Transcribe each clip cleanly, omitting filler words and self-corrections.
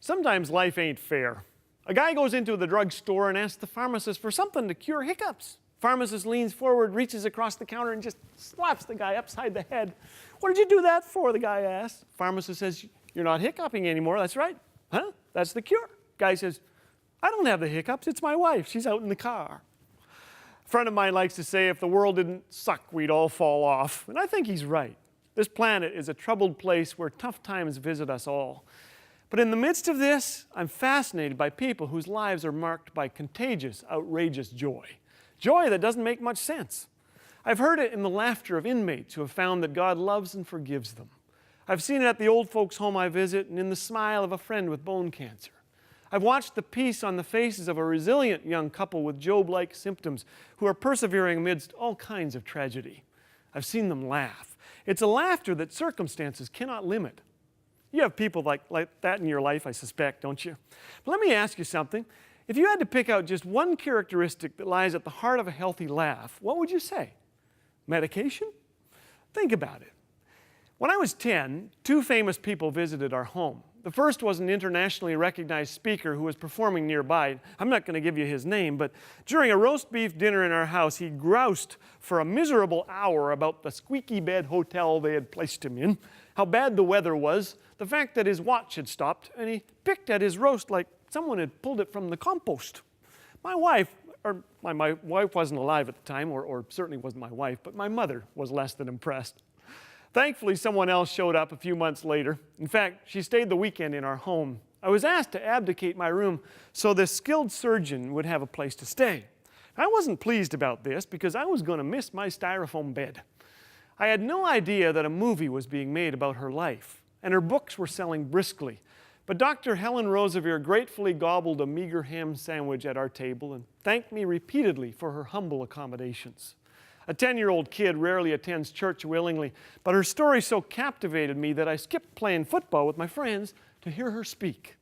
Sometimes life ain't fair. A guy goes into the drugstore and asks the pharmacist for something to cure hiccups. Pharmacist leans forward, reaches across the counter, and just slaps the guy upside the head. "What did you do that for?" the guy asks. Pharmacist says, "You're not hiccuping anymore." "That's right." "Huh? That's the cure." Guy says, "I don't have the hiccups. It's my wife. She's out in the car." A friend of mine likes to say, if the world didn't suck, we'd all fall off. And I think he's right. This planet is a troubled place where tough times visit us all. But in the midst of this, I'm fascinated by people whose lives are marked by contagious, outrageous joy. Joy that doesn't make much sense. I've heard it in the laughter of inmates who have found that God loves and forgives them. I've seen it at the old folks' home I visit and in the smile of a friend with bone cancer. I've watched the peace on the faces of a resilient young couple with Job-like symptoms who are persevering amidst all kinds of tragedy. I've seen them laugh. It's a laughter that circumstances cannot limit. You have people like that in your life, I suspect, don't you? But let me ask you something. If you had to pick out just one characteristic that lies at the heart of a healthy laugh, what would you say? Medication? Think about it. When I was 10, two famous people visited our home. The first was an internationally recognized speaker who was performing nearby. I'm not going to give you his name, but during a roast beef dinner in our house, he groused for a miserable hour about the squeaky bed hotel they had placed him in, how bad the weather was, the fact that his watch had stopped, and he picked at his roast like someone had pulled it from the compost. My wife wasn't alive at the time, or certainly wasn't my wife, but my mother was less than impressed. Thankfully, someone else showed up a few months later. In fact, she stayed the weekend in our home. I was asked to abdicate my room so this skilled surgeon would have a place to stay. I wasn't pleased about this because I was going to miss my styrofoam bed. I had no idea that a movie was being made about her life, and her books were selling briskly. But Dr. Helen Roseveare gratefully gobbled a meager ham sandwich at our table and thanked me repeatedly for her humble accommodations. A 10-year-old kid rarely attends church willingly, but her story so captivated me that I skipped playing football with my friends to hear her speak.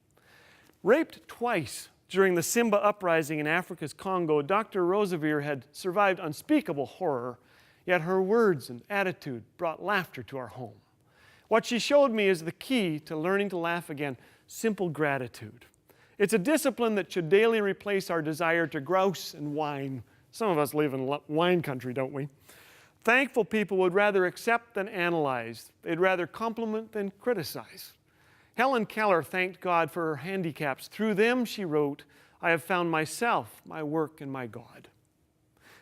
Raped twice during the Simba uprising in Africa's Congo, Dr. Roseveare had survived unspeakable horror, yet her words and attitude brought laughter to our home. What she showed me is the key to learning to laugh again: simple gratitude. It's a discipline that should daily replace our desire to grouse and whine. Some of us live in wine country, don't we? Thankful people would rather accept than analyze. They'd rather compliment than criticize. Helen Keller thanked God for her handicaps. Through them, she wrote, "I have found myself, my work, and my God."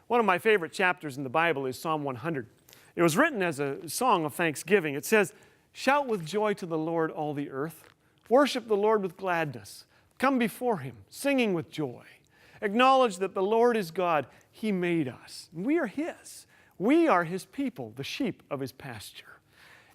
One of my favorite chapters in the Bible is Psalm 100. It was written as a song of thanksgiving. It says, "Shout with joy to the Lord, all the earth. Worship the Lord with gladness. Come before him, singing with joy. Acknowledge that the Lord is God. He made us. We are his. We are his people, the sheep of his pasture.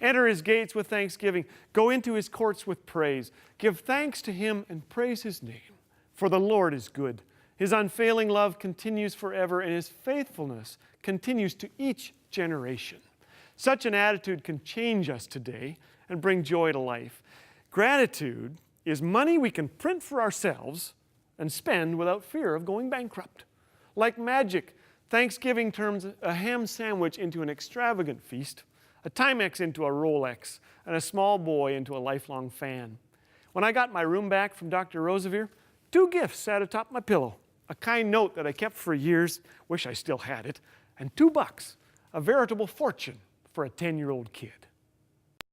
Enter his gates with thanksgiving. Go into his courts with praise. Give thanks to him and praise his name. For the Lord is good. His unfailing love continues forever, and his faithfulness continues to each generation." Such an attitude can change us today and bring joy to life. Gratitude is money we can print for ourselves and spend without fear of going bankrupt. Like magic, Thanksgiving turns a ham sandwich into an extravagant feast, a Timex into a Rolex, and a small boy into a lifelong fan. When I got my room back from Dr. Roseveare, two gifts sat atop my pillow: a kind note that I kept for years, wish I still had it, and $2, a veritable fortune for a 10-year-old kid.